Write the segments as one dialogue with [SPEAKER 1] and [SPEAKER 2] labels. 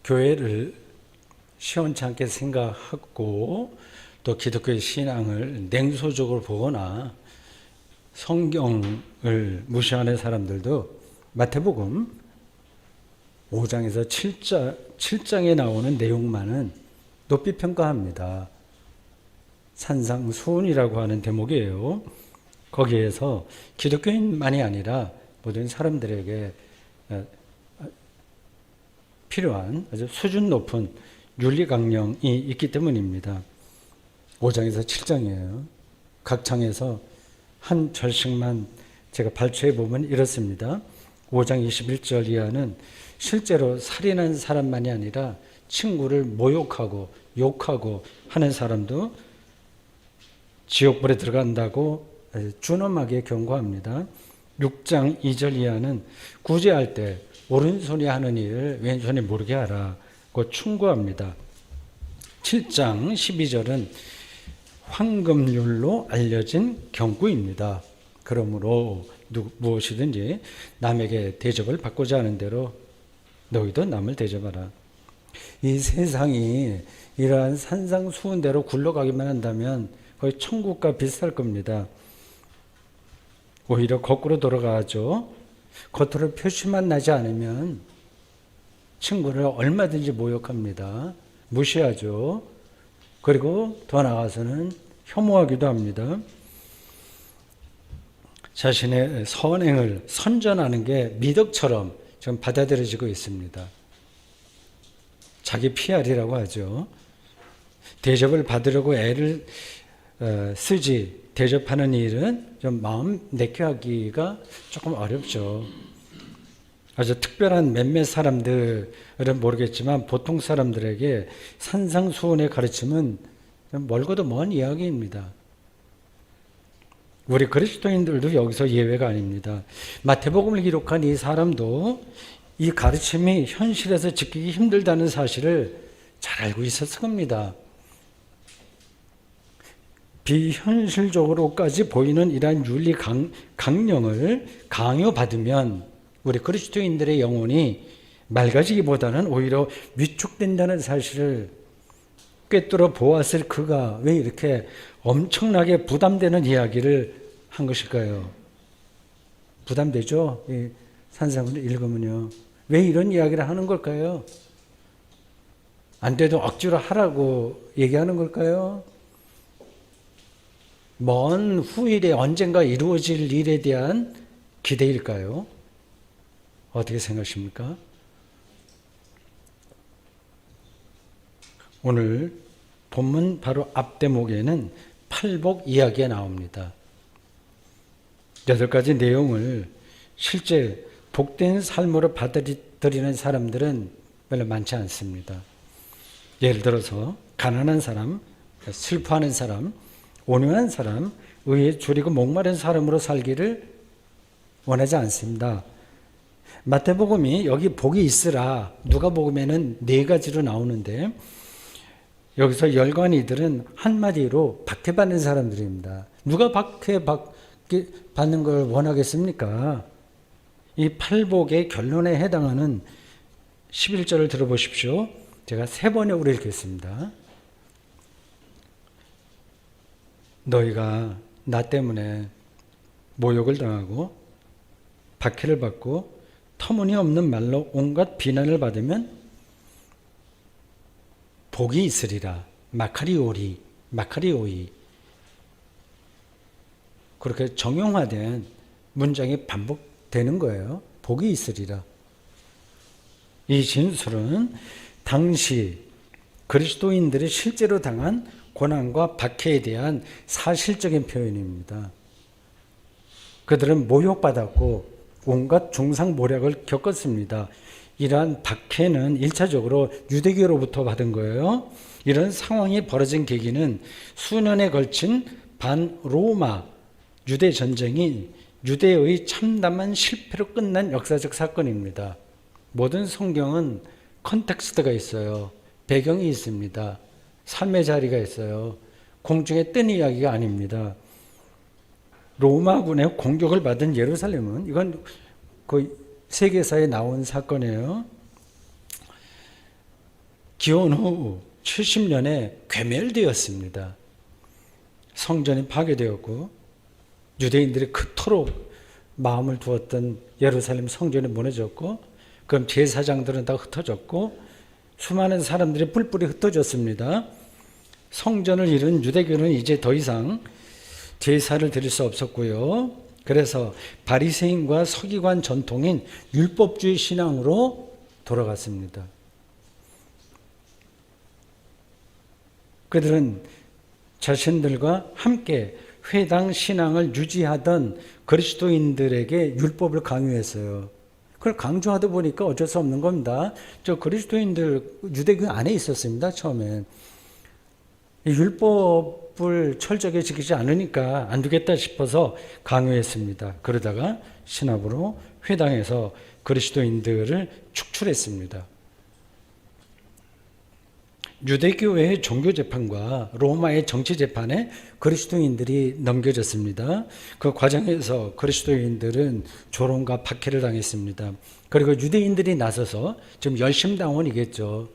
[SPEAKER 1] 교회를 시원찮게 생각하고 또 기독교의 신앙을 냉소적으로 보거나 성경을 무시하는 사람들도 마태복음 5장에서 7장에 나오는 내용만은 높이 평가합니다. 산상수훈이라고 하는 대목이에요. 거기에서 기독교인만이 아니라 모든 사람들에게 필요한 아주 수준 높은 윤리 강령이 있기 때문입니다. 5장에서 7장이에요. 각 장에서 한 절씩만 제가 발췌해 보면 이렇습니다. 5장 21절 이하는 실제로 살인한 사람만이 아니라 친구를 모욕하고 욕하고 하는 사람도 지옥불에 들어간다고 준엄하게 경고합니다. 6장 2절 이하는 구제할 때 오른손이 하는 일을 왼손이 모르게 하라고 충고합니다. 7장 12절은 황금률로 알려진 경고입니다. 그러므로 무엇이든지 남에게 대접을 받고자 하는 대로 너희도 남을 대접하라. 이 세상이 이러한 산상수훈대로 굴러가기만 한다면 거의 천국과 비슷할 겁니다. 오히려 거꾸로 돌아가죠. 겉으로 표시만 나지 않으면 친구를 얼마든지 모욕합니다. 무시하죠. 그리고 더 나아가서는 혐오하기도 합니다. 자신의 선행을 선전하는 게 미덕처럼 지금 받아들여지고 있습니다. 자기 PR이라고 하죠. 대접을 받으려고 애를 쓰지 대접하는 일은 좀 마음 내켜 하기가 조금 어렵죠. 아주 특별한 몇몇 사람들은 모르겠지만 보통 사람들에게 산상수훈의 가르침은 멀고도 먼 이야기입니다. 우리 그리스도인들도 여기서 예외가 아닙니다. 마태복음을 기록한 이 사람도 이 가르침이 현실에서 지키기 힘들다는 사실을 잘 알고 있었을 겁니다. 비현실적으로까지 보이는 이러한 윤리 강령을 강요받으면 우리 그리스도인들의 영혼이 맑아지기보다는 오히려 위축된다는 사실을 꿰뚫어 보았을 그가 왜 이렇게 엄청나게 부담되는 이야기를 한 것일까요? 부담되죠? 이 산상을 읽으면요. 왜 이런 이야기를 하는 걸까요? 안 돼도 억지로 하라고 얘기하는 걸까요? 먼 후일에 언젠가 이루어질 일에 대한 기대일까요? 어떻게 생각하십니까? 오늘 본문 바로 앞 대목에는 팔복 이야기가 나옵니다. 8가지 내용을 실제 복된 삶으로 받아들이는 사람들은 별로 많지 않습니다. 예를 들어서 가난한 사람, 슬퍼하는 사람, 온유한 사람, 의에 줄이고 목마른 사람으로 살기를 원하지 않습니다. 마태복음이 여기 복이 있으라 누가복음에는 4가지로 나오는데 여기서 열관이들은 한마디로 박해받는 사람들입니다. 누가 박해받는 걸 원하겠습니까? 이 팔복의 결론에 해당하는 11절을 들어보십시오. 제가 3번역으로 읽겠습니다. 너희가 나 때문에 모욕을 당하고 박해를 받고 터무니없는 말로 온갖 비난을 받으면 복이 있으리라. 마카리오이. 그렇게 정형화된 문장이 반복되는 거예요. 복이 있으리라. 이 진술은 당시 그리스도인들이 실제로 당한 고난과 박해에 대한 사실적인 표현입니다. 그들은 모욕받았고 온갖 중상모략을 겪었습니다. 이러한 박해는 1차적으로 유대교로부터 받은 거예요. 이런 상황이 벌어진 계기는 수년에 걸친 반로마 유대 전쟁이 유대의 참담한 실패로 끝난 역사적 사건입니다. 모든 성경은 컨텍스트가 있어요. 배경이 있습니다. 삶의 자리가 있어요. 공중에 뜬 이야기가 아닙니다. 로마군의 공격을 받은 예루살렘은 이건 거의 세계사에 나온 사건이에요. 기원 후 70년에 괴멸되었습니다. 성전이 파괴되었고 유대인들이 그토록 마음을 두었던 예루살렘 성전이 무너졌고, 그럼 제사장들은 다 흩어졌고 수많은 사람들이 뿔뿔이 흩어졌습니다. 성전을 잃은 유대교는 이제 더 이상 제사를 드릴 수 없었고요. 그래서 바리새인과 서기관 전통인 율법주의 신앙으로 돌아갔습니다. 그들은 자신들과 함께 회당 신앙을 유지하던 그리스도인들에게 율법을 강요했어요. 그걸 강조하다 보니까 어쩔 수 없는 겁니다. 저 그리스도인들 유대교 안에 있었습니다. 처음에 율법을 철저하게 지키지 않으니까 안 두겠다 싶어서 강요했습니다. 그러다가 신압으로 회당에서 그리스도인들을 축출했습니다. 유대교회의 종교재판과 로마의 정치재판에 그리스도인들이 넘겨졌습니다. 그 과정에서 그리스도인들은 조롱과 박해를 당했습니다. 그리고 유대인들이 나서서 지금 열심당원이겠죠.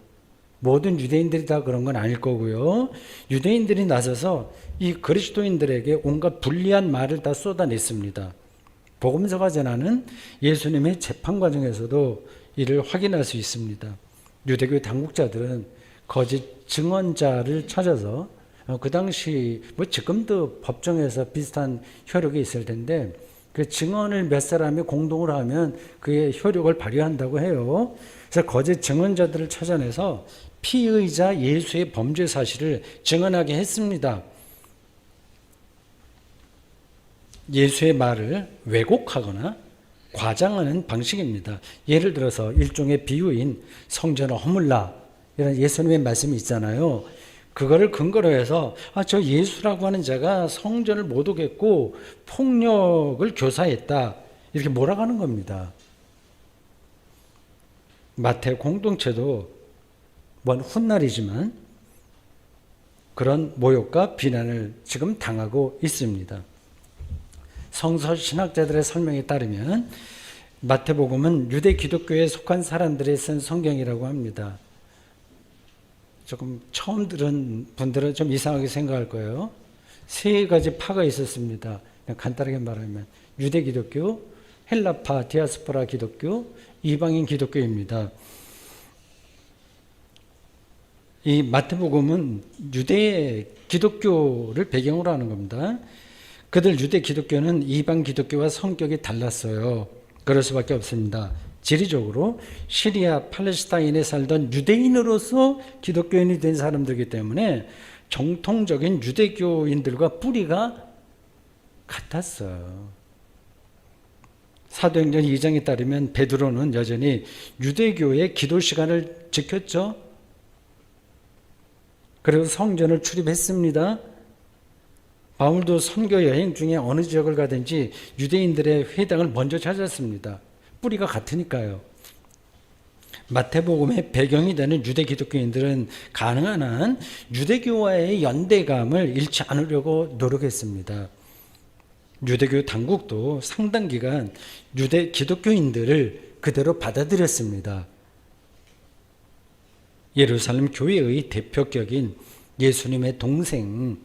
[SPEAKER 1] 모든 유대인들이 다 그런 건 아닐 거고요. 유대인들이 나서서 이 그리스도인들에게 온갖 불리한 말을 다 쏟아냈습니다. 복음서가 전하는 예수님의 재판 과정에서도 이를 확인할 수 있습니다. 유대교 당국자들은 거짓 증언자를 찾아서 그 당시 뭐 지금도 법정에서 비슷한 효력이 있을 텐데 그 증언을 몇 사람이 공동으로 하면 그의 효력을 발휘한다고 해요. 그래서 거짓 증언자들을 찾아내서 피의자 예수의 범죄 사실을 증언하게 했습니다. 예수의 말을 왜곡하거나 과장하는 방식입니다. 예를 들어서 일종의 비유인 성전을 허물라, 이런 예수님의 말씀이 있잖아요. 그거를 근거로 해서 저 예수라고 하는 자가 성전을 못 오겠고 폭력을 교사했다, 이렇게 몰아가는 겁니다. 마태 공동체도 먼 훗날이지만 그런 모욕과 비난을 지금 당하고 있습니다. 성서 신학자들의 설명에 따르면 마태복음은 유대 기독교에 속한 사람들이 쓴 성경이라고 합니다. 조금 처음 들은 분들은 좀 이상하게 생각할 거예요. 세 가지 파가 있었습니다. 간단하게 말하면 유대 기독교, 헬라파, 디아스포라 기독교, 이방인 기독교입니다. 이 마태복음은 유대 기독교를 배경으로 하는 겁니다. 그들 유대 기독교는 이방 기독교와 성격이 달랐어요. 그럴 수밖에 없습니다. 지리적으로 시리아, 팔레스타인에 살던 유대인으로서 기독교인이 된 사람들이기 때문에 정통적인 유대교인들과 뿌리가 같았어요. 사도행전 2장에 따르면 베드로는 여전히 유대교의 기도 시간을 지켰죠. 그리고 성전을 출입했습니다. 바울도 선교 여행 중에 어느 지역을 가든지 유대인들의 회당을 먼저 찾았습니다. 뿌리가 같으니까요. 마태복음의 배경이 되는 유대 기독교인들은 가능한 한 유대교와의 연대감을 잃지 않으려고 노력했습니다. 유대교 당국도 상당 기간 유대 기독교인들을 그대로 받아들였습니다. 예루살렘 교회의 대표격인 예수님의 동생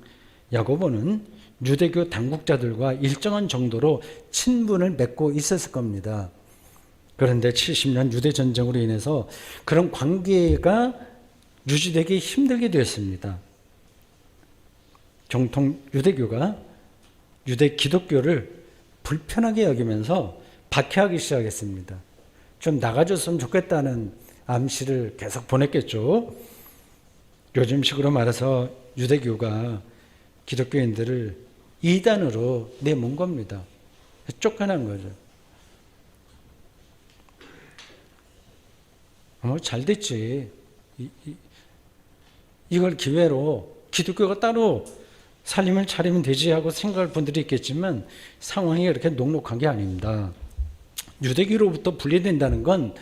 [SPEAKER 1] 야고보는 유대교 당국자들과 일정한 정도로 친분을 맺고 있었을 겁니다. 그런데 70년 유대전쟁으로 인해서 그런 관계가 유지되기 힘들게 되었습니다. 정통 유대교가 유대 기독교를 불편하게 여기면서 박해하기 시작했습니다. 좀 나가줬으면 좋겠다는 암시를 계속 보냈겠죠. 요즘식으로 말해서 유대교가 기독교인들을 이단으로 내몬 겁니다. 쫓겨난 거죠. 잘 됐지. 이걸 기회로 기독교가 따로 살림을 차리면 되지 하고 생각할 분들이 있겠지만 상황이 그렇게 녹록한 게 아닙니다. 유대교로부터 분리된다는 건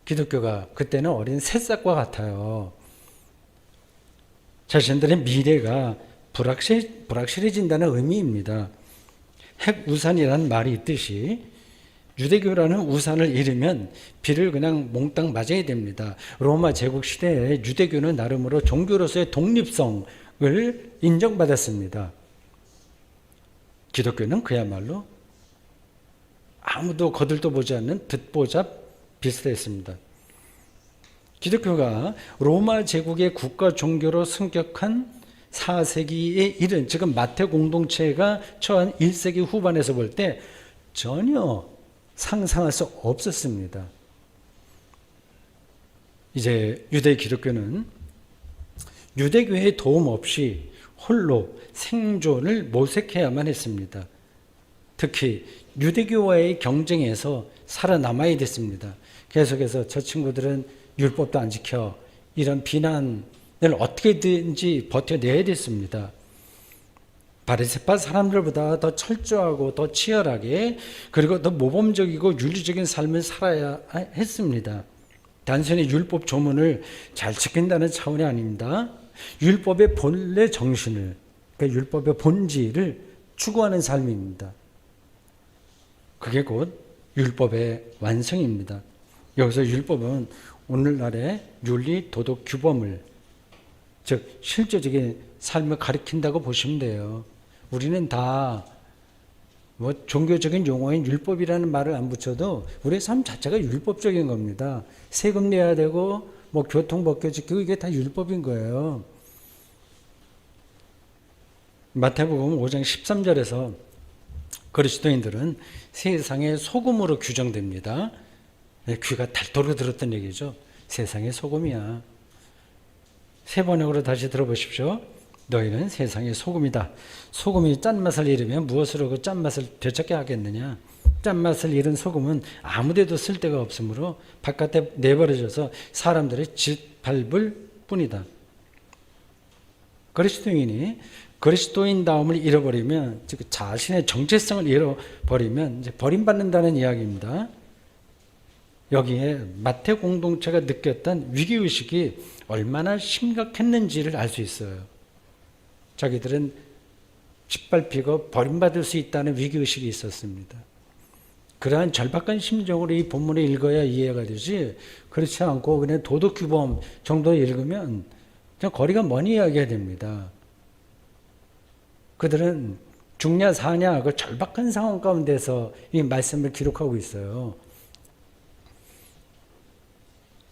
[SPEAKER 1] 기독교가 그때는 어린 새싹과 같아요. 자신들의 미래가 불확실해진다는 의미입니다. 핵우산이라는 말이 있듯이 유대교라는 우산을 잃으면 비를 그냥 몽땅 맞아야 됩니다. 로마 제국 시대에 유대교는 나름으로 종교로서의 독립성을 인정받았습니다. 기독교는 그야말로 아무도 거들떠 보지 않는 듣보잡 비슷했습니다. 기독교가 로마 제국의 국가 종교로 승격한 4세기에 이른 지금 마태 공동체가 처한 1세기 후반에서 볼 때 전혀 상상할 수 없었습니다. 이제 유대 기독교는 유대교의 도움 없이 홀로 생존을 모색해야만 했습니다. 특히 유대교와의 경쟁에서 살아남아야 됐습니다. 계속해서 저 친구들은 율법도 안 지켜, 이런 비난을 어떻게든지 버텨내야 됐습니다. 바리새파 사람들보다 더 철저하고 더 치열하게 그리고 더 모범적이고 윤리적인 삶을 살아야 했습니다. 단순히 율법 조문을 잘 지킨다는 차원이 아닙니다. 율법의 본래 정신을, 그러니까 율법의 본질을 추구하는 삶입니다. 그게 곧 율법의 완성입니다. 여기서 율법은 오늘날의 윤리, 도덕, 규범을, 즉 실제적인 삶을 가리킨다고 보시면 돼요. 우리는 다 종교적인 용어인 율법이라는 말을 안 붙여도 우리의 삶 자체가 율법적인 겁니다. 세금 내야 되고 교통법규 지키고 이게 다 율법인 거예요. 마태복음 5장 13절에서 그리스도인들은 세상의 소금으로 규정됩니다. 귀가 닳도록 들었던 얘기죠. 세상의 소금이야. 세 번역으로 다시 들어보십시오. 너희는 세상의 소금이다. 소금이 짠맛을 잃으면 무엇으로 그 짠맛을 되찾게 하겠느냐. 짠맛을 잃은 소금은 아무데도 쓸 데가 없으므로 바깥에 내버려져서 사람들의 짓밟을 뿐이다. 그리스도인이 그리스도인다움을 잃어버리면, 즉 자신의 정체성을 잃어버리면 이제 버림받는다는 이야기입니다. 여기에 마태 공동체가 느꼈던 위기의식이 얼마나 심각했는지를 알 수 있어요. 자기들은 짓밟히고 버림받을 수 있다는 위기의식이 있었습니다. 그러한 절박한 심정으로 이 본문을 읽어야 이해가 되지, 그렇지 않고 그냥 도덕규범 정도 읽으면 그냥 거리가 먼 이야기가 됩니다. 그들은 죽냐 사냐 그 절박한 상황 가운데서 이 말씀을 기록하고 있어요.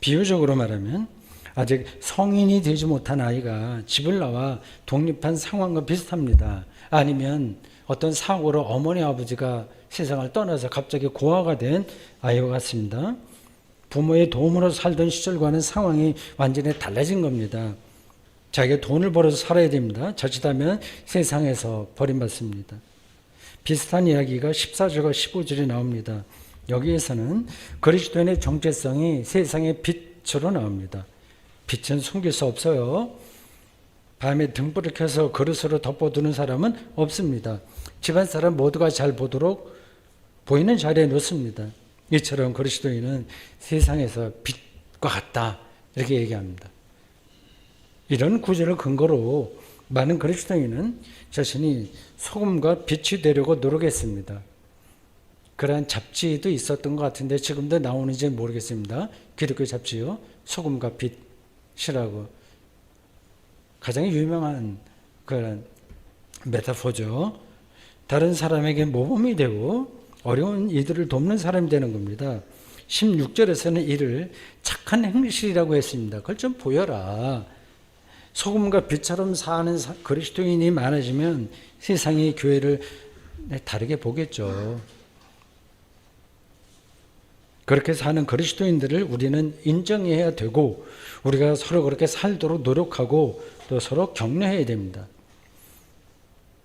[SPEAKER 1] 비유적으로 말하면 아직 성인이 되지 못한 아이가 집을 나와 독립한 상황과 비슷합니다. 아니면 어떤 사고로 어머니 아버지가 세상을 떠나서 갑자기 고아가 된 아이와 같습니다. 부모의 도움으로 살던 시절과는 상황이 완전히 달라진 겁니다. 자기가 돈을 벌어서 살아야 됩니다. 자칫하면 세상에서 버림받습니다. 비슷한 이야기가 14절과 15절에 나옵니다. 여기에서는 그리스도인의 정체성이 세상의 빛으로 나옵니다. 빛은 숨길 수 없어요. 밤에 등불을 켜서 그릇으로 덮어두는 사람은 없습니다. 집안 사람 모두가 잘 보도록 보이는 자리에 놓습니다. 이처럼 그리스도인은 세상에서 빛과 같다, 이렇게 얘기합니다. 이런 구절을 근거로 많은 그리스도인은 자신이 소금과 빛이 되려고 노력했습니다. 그러한 잡지도 있었던 것 같은데 지금도 나오는지 모르겠습니다. 기독교 잡지요. 소금과 빛이라고. 가장 유명한 그런 메타포죠. 다른 사람에게 모범이 되고 어려운 이들을 돕는 사람이 되는 겁니다. 16절에서는 이를 착한 행실이라고 했습니다. 그걸 좀 보여라. 소금과 빛처럼 사는 그리스도인이 많아지면 세상이 교회를 다르게 보겠죠. 그렇게 사는 그리스도인들을 우리는 인정해야 되고 우리가 서로 그렇게 살도록 노력하고 또 서로 격려해야 됩니다.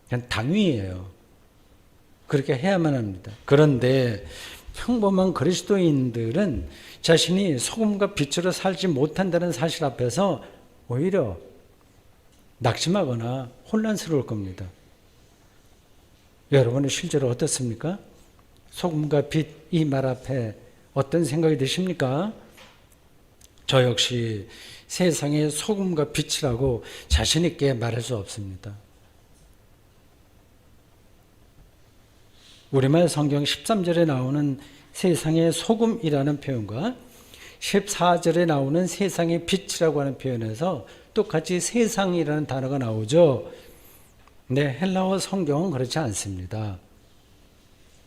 [SPEAKER 1] 그냥 당위예요. 그렇게 해야만 합니다. 그런데 평범한 그리스도인들은 자신이 소금과 빛으로 살지 못한다는 사실 앞에서 오히려 낙심하거나 혼란스러울 겁니다. 여러분은 실제로 어떻습니까? 소금과 빛, 이 말 앞에 어떤 생각이 드십니까? 저 역시 세상의 소금과 빛이라고 자신 있게 말할 수 없습니다. 우리말 성경 13절에 나오는 세상의 소금이라는 표현과 14절에 나오는 세상의 빛이라고 하는 표현에서 똑같이 세상이라는 단어가 나오죠. 네, 헬라어 성경은 그렇지 않습니다.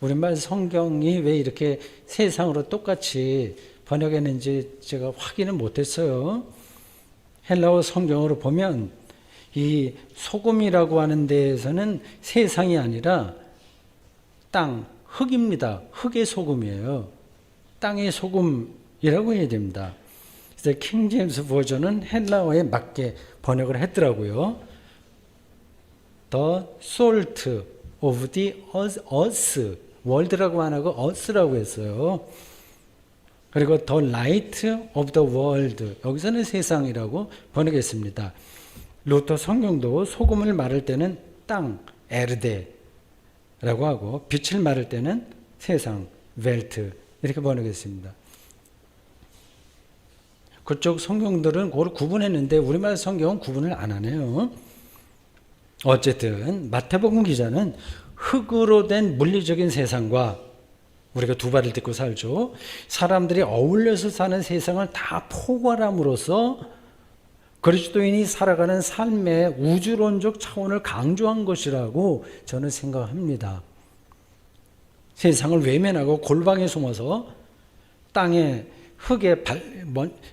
[SPEAKER 1] 우리말 성경이 왜 이렇게 세상으로 똑같이 번역했는지 제가 확인을 못했어요. 헬라어 성경으로 보면 이 소금이라고 하는 데에서는 세상이 아니라 땅, 흙입니다. 흙의 소금이에요. 땅의 소금이라고 해야 됩니다. 그래서 킹 제임스 버전은 헬라어에 맞게 번역을 했더라고요. The salt of the earth, world라고 안 하고 earth라고 했어요. 그리고 the light of the world, 여기서는 세상이라고 번역했습니다. 루터 성경도 소금을 말할 때는 땅, 에르데라고 하고 빛을 말할 때는 세상, 웰트 이렇게 번역했습니다. 그쪽 성경들은 그걸 구분했는데 우리말 성경은 구분을 안 하네요. 어쨌든 마태복음 기자는 흙으로 된 물리적인 세상과 우리가 두 발을 딛고 살죠. 사람들이 어울려서 사는 세상을 다 포괄함으로써 그리스도인이 살아가는 삶의 우주론적 차원을 강조한 것이라고 저는 생각합니다. 세상을 외면하고 골방에 숨어서 땅에 흙에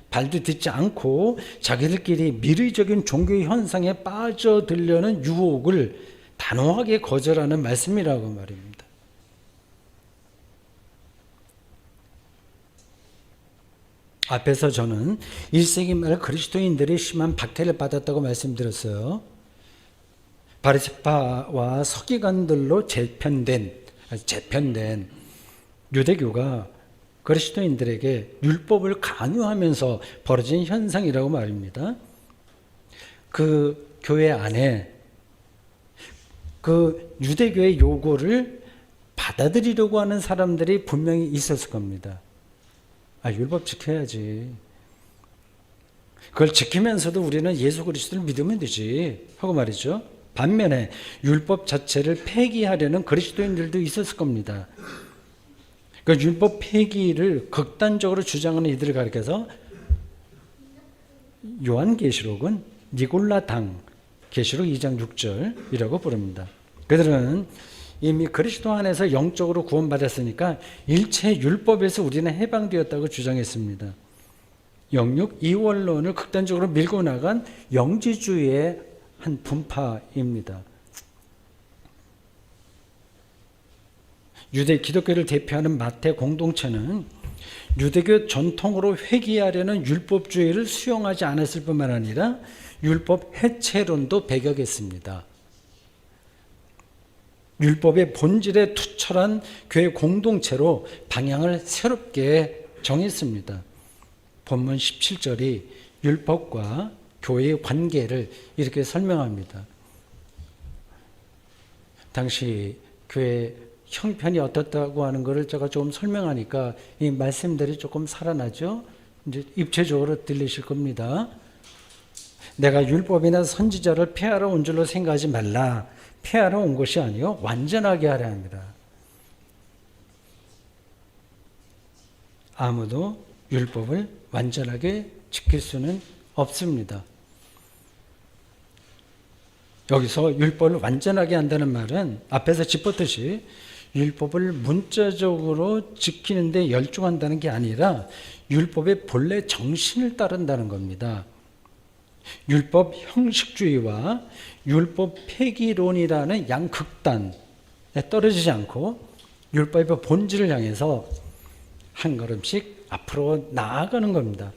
[SPEAKER 1] 발도 딛지 않고 자기들끼리 미래적인 종교의 현상에 빠져들려는 유혹을 단호하게 거절하는 말씀이라고 말입니다. 앞에서 저는 1세기 말 그리스도인들이 심한 박해를 받았다고 말씀드렸어요. 바리새파와 서기관들로 재편된 유대교가 그리스도인들에게 율법을 강요하면서 벌어진 현상이라고 말입니다. 그 교회 안에 그 유대교의 요구를 받아들이려고 하는 사람들이 분명히 있었을 겁니다. 율법 지켜야지. 그걸 지키면서도 우리는 예수 그리스도를 믿으면 되지 하고 말이죠. 반면에 율법 자체를 폐기하려는 그리스도인들도 있었을 겁니다. 그 율법 폐기를 극단적으로 주장하는 이들을 가리켜서 요한계시록은 니골라당 계시록 2장 6절이라고 부릅니다. 그들은 이미 그리스도 안에서 영적으로 구원받았으니까 일체 율법에서 우리는 해방되었다고 주장했습니다. 영육 이원론을 극단적으로 밀고 나간 영지주의의 한 분파입니다. 유대 기독교를 대표하는 마태 공동체는 유대교 전통으로 회귀하려는 율법주의를 수용하지 않았을 뿐만 아니라 율법 해체론도 배격했습니다. 율법의 본질에 투철한 교회 공동체로 방향을 새롭게 정했습니다. 본문 17절이 율법과 교회의 관계를 이렇게 설명합니다. 당시 교회 형편이 어떻다고 하는 것을 제가 좀 설명하니까 이 말씀들이 조금 살아나죠. 이제 입체적으로 들리실 겁니다. 내가 율법이나 선지자를 폐하러 온 줄로 생각하지 말라. 폐하러 온 것이 아니요 완전하게 하려 합니다. 아무도 율법을 완전하게 지킬 수는 없습니다. 여기서 율법을 완전하게 한다는 말은 앞에서 짚었듯이 율법을 문자적으로 지키는데 열중한다는 게 아니라 율법의 본래 정신을 따른다는 겁니다. 율법 형식주의와 율법 폐기론이라는 양극단에 떨어지지 않고 율법의 본질을 향해서 한 걸음씩 앞으로 나아가는 겁니다.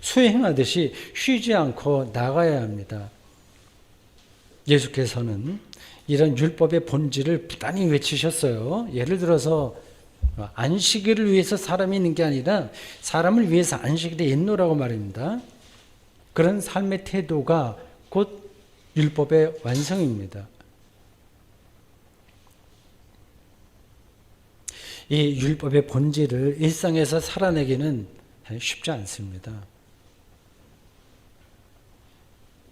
[SPEAKER 1] 수행하듯이 쉬지 않고 나가야 합니다. 예수께서는 이런 율법의 본질을 부단히 외치셨어요. 예를 들어서 안식일을 위해서 사람이 있는 게 아니라 사람을 위해서 안식일에 있노라고 말입니다. 그런 삶의 태도가 곧 율법의 완성입니다. 이 율법의 본질을 일상에서 살아내기는 쉽지 않습니다.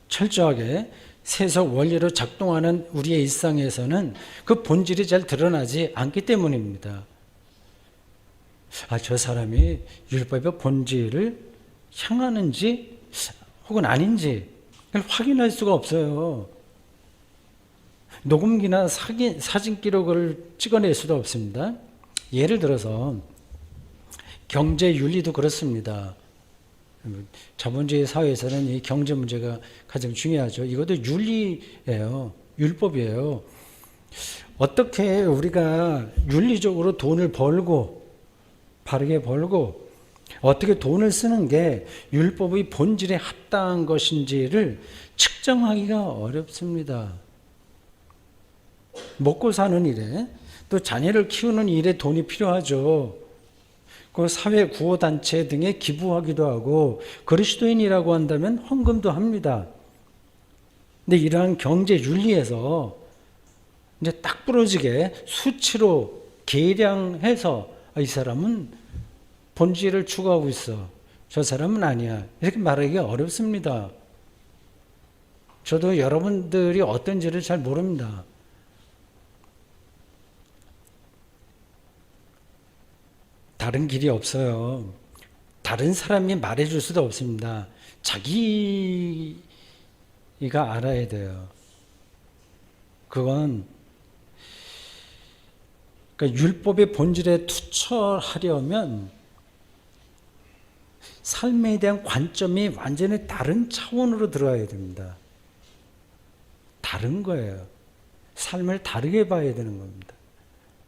[SPEAKER 1] 철저하게 세속 원리로 작동하는 우리의 일상에서는 그 본질이 잘 드러나지 않기 때문입니다. 저 사람이 율법의 본질을 향하는지 혹은 아닌지 확인할 수가 없어요. 녹음기나 사진 기록을 찍어낼 수도 없습니다. 예를 들어서 경제 윤리도 그렇습니다. 자본주의 사회에서는 이 경제 문제가 가장 중요하죠. 이것도 윤리예요. 율법이에요. 어떻게 우리가 윤리적으로 돈을 벌고 바르게 벌고 어떻게 돈을 쓰는 게 율법의 본질에 합당한 것인지를 측정하기가 어렵습니다. 먹고 사는 일에 또 자녀를 키우는 일에 돈이 필요하죠. 그 사회 구호단체 등에 기부하기도 하고 그리스도인이라고 한다면 헌금도 합니다. 근데 이러한 경제 윤리에서 이제 딱 부러지게 수치로 계량해서 이 사람은 본질을 추구하고 있어. 저 사람은 아니야. 이렇게 말하기가 어렵습니다. 저도 여러분들이 어떤지를 잘 모릅니다. 다른 길이 없어요. 다른 사람이 말해줄 수도 없습니다. 자기가 알아야 돼요. 그건 그러니까 율법의 본질에 투철하려면 삶에 대한 관점이 완전히 다른 차원으로 들어야 됩니다. 다른 거예요. 삶을 다르게 봐야 되는 겁니다.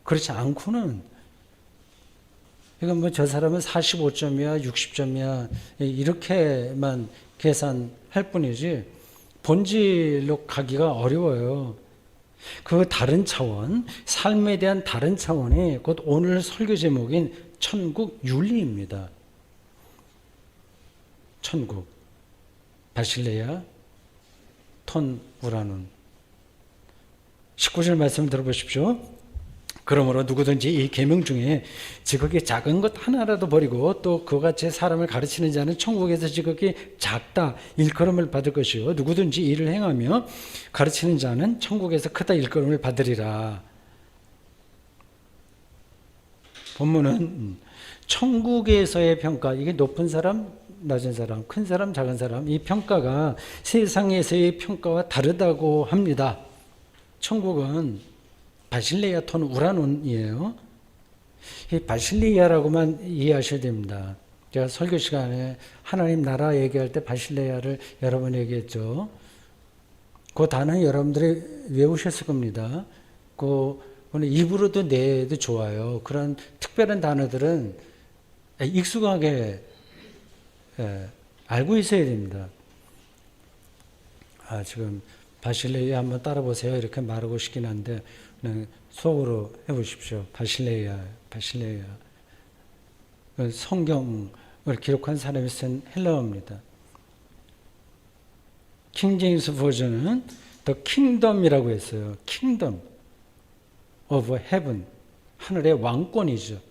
[SPEAKER 1] 그렇지 않고는 이건 저 사람은 45점이야, 60점이야 이렇게만 계산할 뿐이지 본질로 가기가 어려워요. 그 다른 차원, 삶에 대한 다른 차원이 곧 오늘 설교 제목인 천국 윤리입니다. 천국, 바실레아, 톤 우라눈. 19절 말씀 들어보십시오. 그러므로 누구든지 이 계명 중에 지극히 작은 것 하나라도 버리고 또 그와 같이 사람을 가르치는 자는 천국에서 지극히 작다 일컬음을 받을 것이요 누구든지 이를 행하며 가르치는 자는 천국에서 크다 일컬음을 받으리라. 본문은 천국에서의 평가, 이게 높은 사람, 낮은 사람, 큰 사람, 작은 사람, 이 평가가 세상에서의 평가와 다르다고 합니다. 천국은 바실레아 톤 우라논이에요. 이 바실레아라고만 이해하셔야 됩니다. 제가 설교 시간에 하나님 나라 얘기할 때 바실레아를 여러 번 얘기했죠. 그 단어 여러분들이 외우셨을 겁니다. 오늘 입으로도 내도 좋아요. 그런 특별한 단어들은 익숙하게 알고 있어야 됩니다. 지금 바실레아 한번 따라보세요. 이렇게 말하고 싶긴 한데 속으로 해보십시오. 바실레아. 성경을 기록한 사람이 쓴 헬라어입니다. 킹제임스 버전은 The Kingdom이라고 했어요. Kingdom of Heaven. 하늘의 왕권이죠.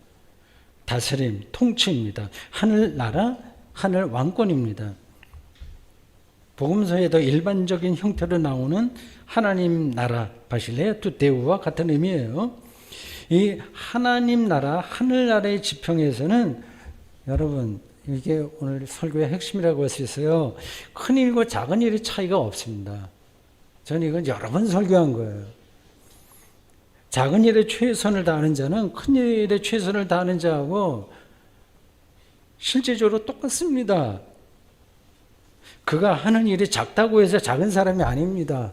[SPEAKER 1] 다스림, 통치입니다. 하늘나라, 하늘 왕권입니다. 복음서에도 일반적인 형태로 나오는 하나님 나라, 바실레아 투데우와 같은 의미예요. 이 하나님 나라, 하늘나라의 지평에서는 여러분 이게 오늘 설교의 핵심이라고 할 수 있어요. 큰 일과 작은 일의 차이가 없습니다. 저는 이건 여러 번 설교한 거예요. 작은 일에 최선을 다하는 자는 큰 일에 최선을 다하는 자하고 실제적으로 똑같습니다. 그가 하는 일이 작다고 해서 작은 사람이 아닙니다.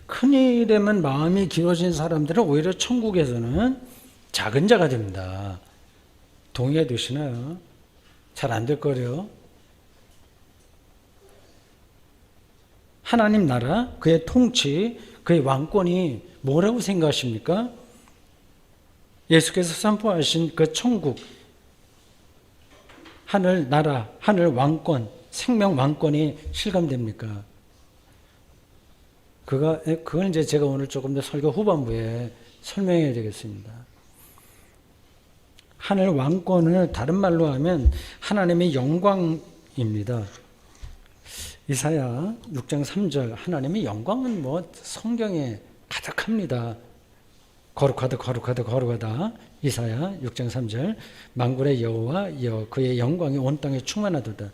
[SPEAKER 1] 큰 일에만 마음이 기울어진 사람들은 오히려 천국에서는 작은 자가 됩니다. 동의해 두시나요? 잘 안 될 거래요. 하나님 나라, 그의 통치, 그의 왕권이 뭐라고 생각하십니까? 예수께서 선포하신 그 천국, 하늘 나라, 하늘 왕권, 생명 왕권이 실감됩니까? 그건 이제 제가 오늘 조금 더 설교 후반부에 설명해야 되겠습니다. 하늘 왕권을 다른 말로 하면 하나님의 영광입니다. 이사야 6장 3절 하나님의 영광은 성경에 가득합니다. 거룩하다 거룩하다 거룩하다. 이사야 6장 3절. 만군의 여호와 그의 영광이 온 땅에 충만하도다.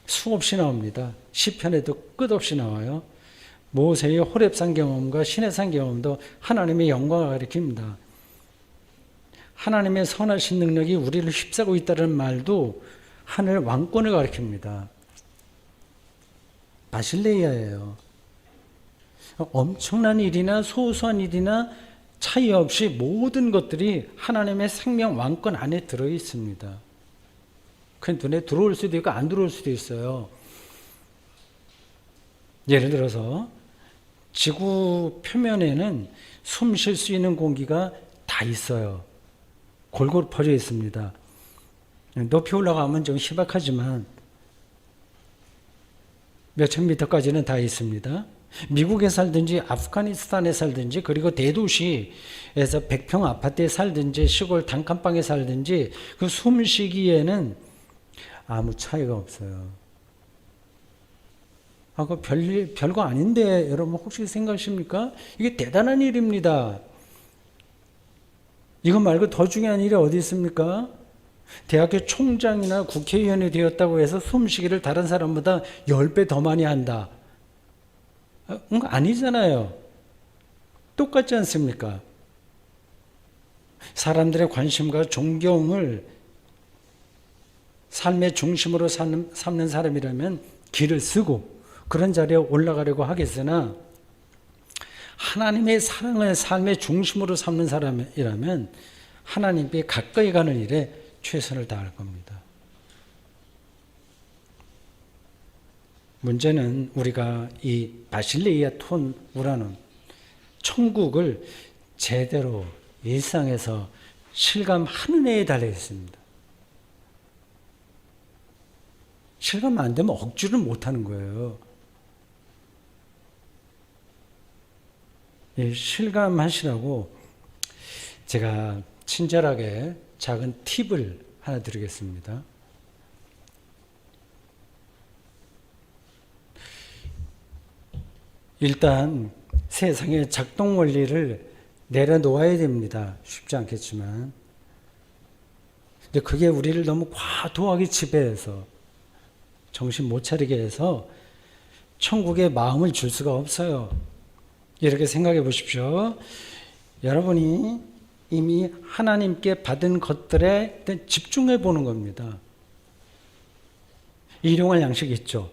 [SPEAKER 1] 수없이 나옵니다. 시편에도 끝없이 나와요. 모세의 호렙산 경험과 시내산 경험도 하나님의 영광을 가리킵니다. 하나님의 선하신 능력이 우리를 휩싸고 있다는 말도 하늘 왕권을 가리킵니다. 바실레이아예요. 엄청난 일이나 소소한 일이나 차이 없이 모든 것들이 하나님의 생명 왕권 안에 들어 있습니다. 그 눈에 들어올 수도 있고 안 들어올 수도 있어요. 예를 들어서 지구 표면에는 숨 쉴 수 있는 공기가 다 있어요. 골고루 퍼져 있습니다. 높이 올라가면 좀 희박하지만 몇천 미터까지는 다 있습니다. 미국에 살든지 아프가니스탄에 살든지 그리고 대도시에서 100평 아파트에 살든지 시골 단칸방에 살든지 그 숨쉬기에는 아무 차이가 없어요. 그 별거 아닌데 여러분 혹시 생각하십니까? 이게 대단한 일입니다. 이거 말고 더 중요한 일이 어디 있습니까? 대학교 총장이나 국회의원이 되었다고 해서 숨쉬기를 다른 사람보다 10배 더 많이 한다. 아니잖아요. 똑같지 않습니까? 사람들의 관심과 존경을 삶의 중심으로 삼는 사람이라면 길을 쓰고 그런 자리에 올라가려고 하겠으나 하나님의 사랑을 삶의 중심으로 삼는 사람이라면 하나님께 가까이 가는 일에 최선을 다할 겁니다. 문제는 우리가 이 바실레이아 톤 우라는 천국을 제대로 일상에서 실감하는 애에 달려 있습니다. 실감 안 되면 억지를 못 하는 거예요. 실감하시라고 제가 친절하게 작은 팁을 하나 드리겠습니다. 일단 세상의 작동 원리를 내려놓아야 됩니다. 쉽지 않겠지만. 근데 그게 우리를 너무 과도하게 지배해서 정신 못 차리게 해서 천국에 마음을 줄 수가 없어요. 이렇게 생각해 보십시오. 여러분이 이미 하나님께 받은 것들에 집중해 보는 겁니다. 일용할 양식이 있죠.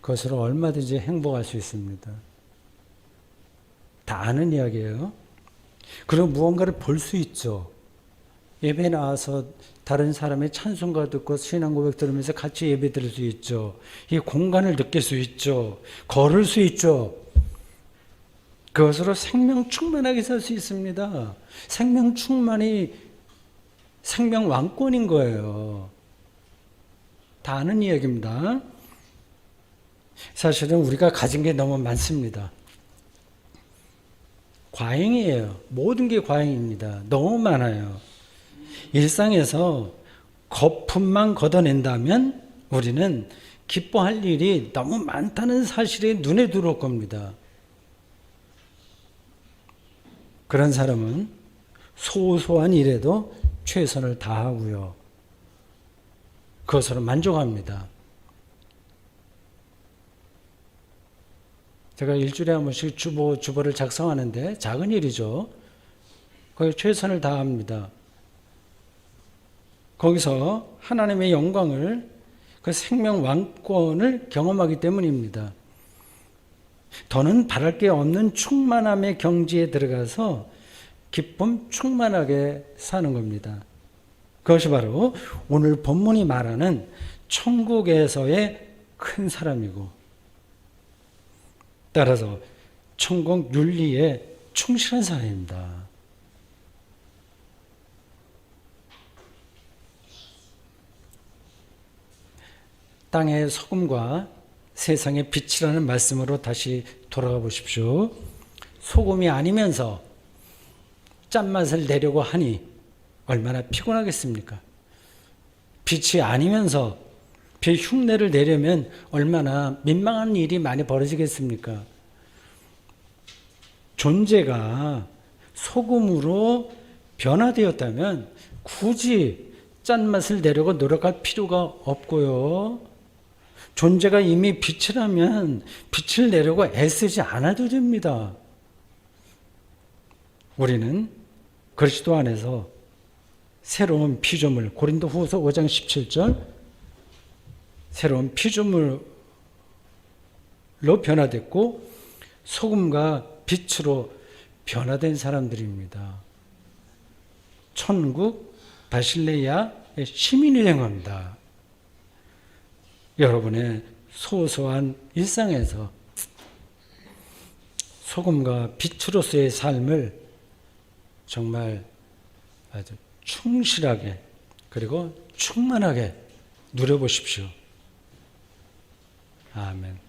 [SPEAKER 1] 그것으로 얼마든지 행복할 수 있습니다. 다 아는 이야기예요. 그리고 무언가를 볼 수 있죠. 예배 나와서 다른 사람의 찬송가 듣고 신앙 고백 들으면서 같이 예배 드릴 수 있죠. 이 공간을 느낄 수 있죠. 걸을 수 있죠. 그것으로 생명 충만하게 살 수 있습니다. 생명 충만이 생명 왕권인 거예요. 다 아는 이야기입니다. 사실은 우리가 가진 게 너무 많습니다. 과잉이에요. 모든 게 과잉입니다. 너무 많아요. 일상에서 거품만 걷어낸다면 우리는 기뻐할 일이 너무 많다는 사실이 눈에 들어올 겁니다. 그런 사람은 소소한 일에도 최선을 다하고요. 그것으로 만족합니다. 제가 일주일에 한 번씩 주보를 작성하는데 작은 일이죠. 거기에 최선을 다합니다. 거기서 하나님의 영광을, 그 생명 왕권을 경험하기 때문입니다. 더는 바랄 게 없는 충만함의 경지에 들어가서 기쁨 충만하게 사는 겁니다. 그것이 바로 오늘 본문이 말하는 천국에서의 큰 사람이고, 따라서 천국 윤리에 충실한 사람입니다. 땅의 소금과 세상의 빛이라는 말씀으로 다시 돌아가 보십시오. 소금이 아니면서 짠맛을 내려고 하니 얼마나 피곤하겠습니까? 빛이 아니면서 빛 흉내를 내려면 얼마나 민망한 일이 많이 벌어지겠습니까? 존재가 소금으로 변화되었다면 굳이 짠맛을 내려고 노력할 필요가 없고요. 존재가 이미 빛이라면 빛을 내려고 애쓰지 않아도 됩니다. 우리는 그리스도 안에서 새로운 피조물, 고린도후서 5장 17절, 새로운 피조물로 변화됐고 소금과 빛으로 변화된 사람들입니다. 천국 바실레야의 시민이 된 겁니다. 여러분의 소소한 일상에서 소금과 빛으로서의 삶을 정말 아주 충실하게 그리고 충만하게 누려보십시오. 아멘.